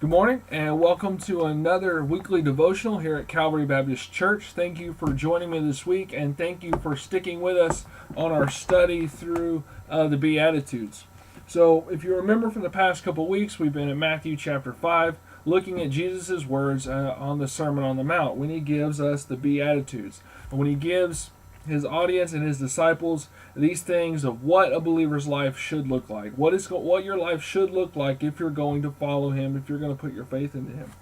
Good morning and welcome to another weekly devotional here at Calvary Baptist Church. Thank you for joining me this week and thank you for sticking with us on our study through the Beatitudes. So, if you remember from the past couple weeks, we've been in Matthew chapter 5 looking at Jesus' words on the Sermon on the Mount when he gives us the Beatitudes. And when he gives his audience and his disciples these things of what a believer's life should look like. What your life should look like if you're going to follow him, if you're going to put your faith into him.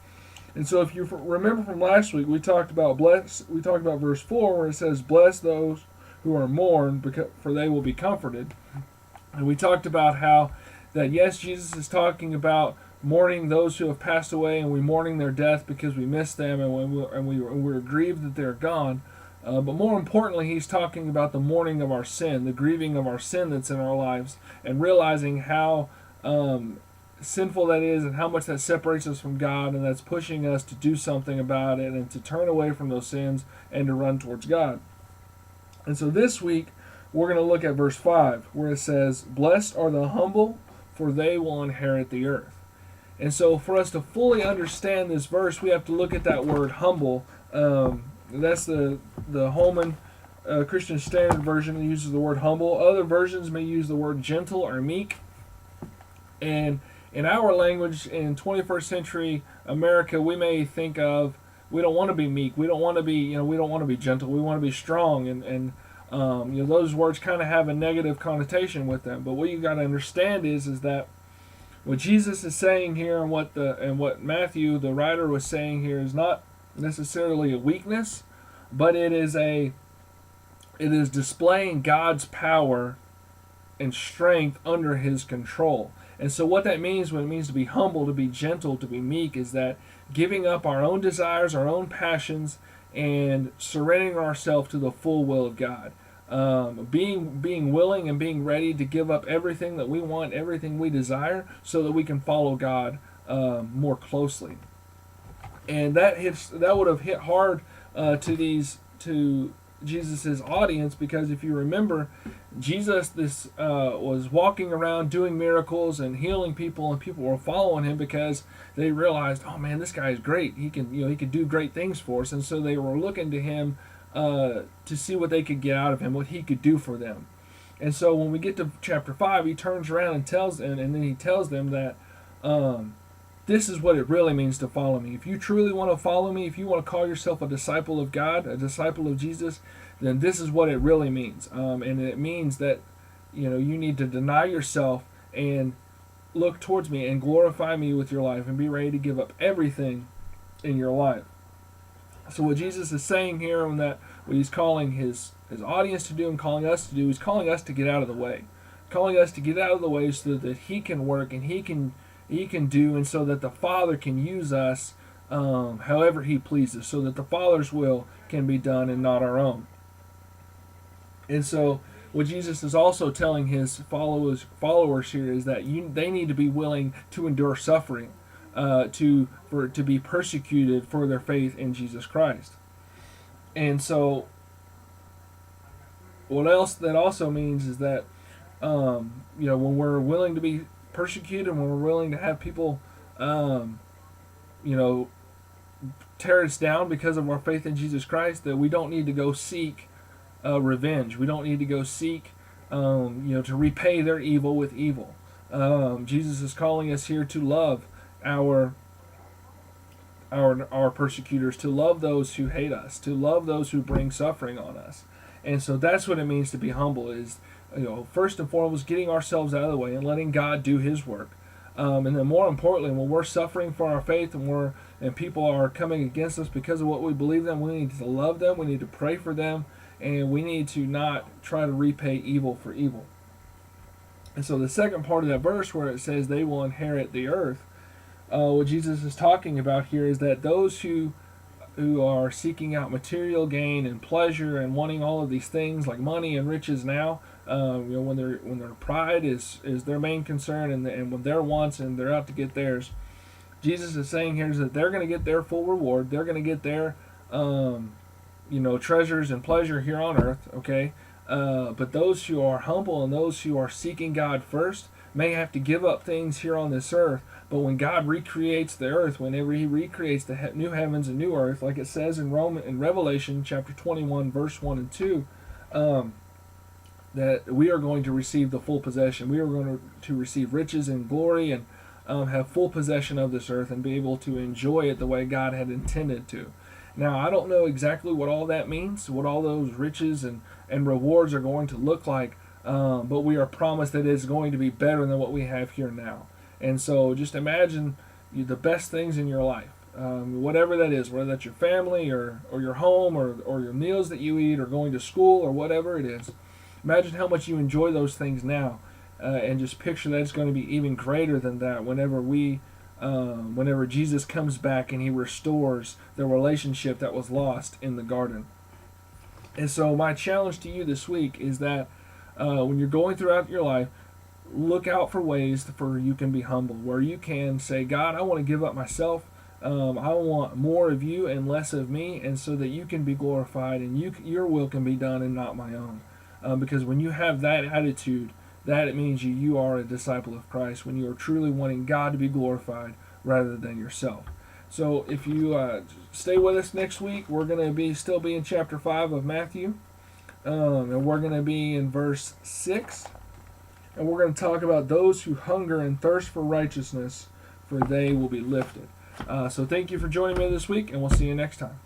And so if you remember from last week, we talked about verse 4 where it says, "Bless those who are mourned, for they will be comforted." And we talked about how that yes, Jesus is talking about mourning those who have passed away, and we're mourning their death because we miss them and we're grieved that they're gone. But more importantly, he's talking about the mourning of our sin, the grieving of our sin that's in our lives, and realizing how sinful that is and how much that separates us from God, and that's pushing us to do something about it and to turn away from those sins and to run towards God. And so this week, we're going to look at verse 5, where it says, "Blessed are the humble, for they will inherit the earth." And so for us to fully understand this verse, we have to look at that word humble. That's the Holman Christian Standard Version that uses the word humble. Other versions may use the word gentle or meek. And in our language, in 21st century America, we may think of, we don't want to be meek. We don't want to be, we don't want to be gentle. We want to be strong. And those words kind of have a negative connotation with them. But what you got to understand is that what Jesus is saying here and what Matthew, the writer, was saying here is not necessarily a weakness, but it is displaying God's power and strength under his control. And so what that means, when it means to be humble, to be gentle, to be meek, is that giving up our own desires, our own passions, and surrendering ourselves to the full will of God. Being willing and being ready to give up everything that we want, everything we desire, so that we can follow God more closely. And that would have hit hard to Jesus' audience, because if you remember, Jesus was walking around doing miracles and healing people, and people were following him because they realized, oh man, this guy is great. He can do great things for us, and so they were looking to him to see what they could get out of him, what he could do for them. And so when we get to chapter 5, he turns around and then he tells them that this is what it really means to follow me. If you truly want to follow me, if you want to call yourself a disciple of God, a disciple of Jesus, then this is what it really means. And it means that you need to deny yourself and look towards me and glorify me with your life and be ready to give up everything in your life. So what Jesus is saying here, and that what he's calling his audience to do and calling us to do, is calling us to get out of the way. Calling us to get out of the way so that he can work and he can do, and so that the Father can use us however he pleases, so that the Father's will can be done and not our own. And so what Jesus is also telling his followers here is that they need to be willing to endure suffering, to be persecuted for their faith in Jesus Christ. And so what else that also means is that when we're willing to be persecuted, when we're willing to have people tear us down because of our faith in Jesus Christ, that we don't need to go seek revenge. We don't need to go seek to repay their evil with evil. Jesus is calling us here to love our persecutors, to love those who hate us, to love those who bring suffering on us. And so that's what it means to be humble, is first and foremost getting ourselves out of the way and letting God do his work. And then more importantly, when we're suffering for our faith and people are coming against us because of what we believe in, we need to love them, we need to pray for them, and we need to not try to repay evil for evil. And so the second part of that verse, where it says they will inherit the earth, what Jesus is talking about here is that those who are seeking out material gain and pleasure and wanting all of these things like money and riches now, when their pride is their main concern, and when their wants and they're out to get theirs, Jesus is saying here is that they're going to get their full reward. They're going to get their treasures and pleasure here on earth. Okay, but those who are humble and those who are seeking God first may have to give up things here on this earth, But when God recreates the earth, whenever He recreates the new heavens and new earth, like it says in Revelation chapter 21, verse 1 and 2, that we are going to receive the full possession. We are going to receive riches and glory and have full possession of this earth and be able to enjoy it the way God had intended to. Now, I don't know exactly what all that means, what all those riches and rewards are going to look like, but we are promised that it's going to be better than what we have here now. And so just imagine the best things in your life, whatever that is, whether that's your family or your home or your meals that you eat or going to school or whatever it is. Imagine how much you enjoy those things now, and just picture that it's going to be even greater than that whenever Jesus comes back and He restores the relationship that was lost in the garden. And so my challenge to you this week is that when you're going throughout your life, look out for ways for you can be humble, where you can say, God, I want to give up myself. I want more of you and less of me, and so that you can be glorified and your will can be done and not my own. Because when you have that attitude, that it means you are a disciple of Christ, when you are truly wanting God to be glorified rather than yourself. So if you stay with us next week, we're going to still be in chapter 5 of Matthew, and we're going to be in verse 6. And we're going to talk about those who hunger and thirst for righteousness, for they will be lifted. So thank you for joining me this week, and we'll see you next time.